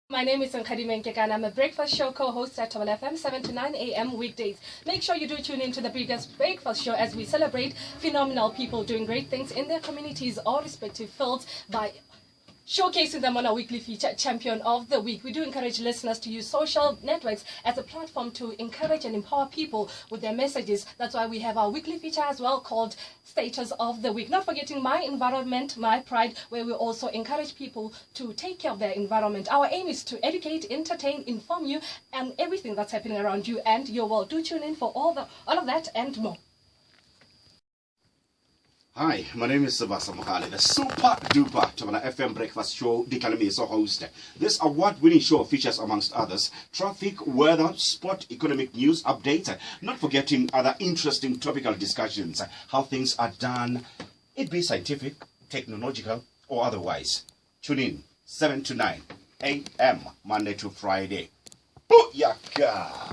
My name is Nkgadimeng Kekana. I'm a breakfast show co-host at Tobel FM 7 to 9 a.m. weekdays. Make sure you do tune in to the biggest breakfast show as we celebrate phenomenal people doing great things in their communities or respective fields by showcasing them on our weekly feature, Champion of the Week. We do encourage listeners to use social networks as a platform to encourage and empower people with their messages. That's why we have our weekly feature as well called Status of the Week. Not forgetting My Environment, My Pride, where we also encourage people to take care of their environment. Our aim is to educate, entertain, inform you, and everything that's happening around you and your world. Do tune in for all of that and more. Hi, my name is Sebasa, Mogale, the super duper Kekana FM breakfast show Ditlalemeso host. This award-winning show features, amongst others, traffic, weather, sport, economic news updates, not forgetting other interesting topical discussions, how things are done, it be scientific, technological, or otherwise. Tune in 7 to 9 a.m. Monday to Friday. Booyaka!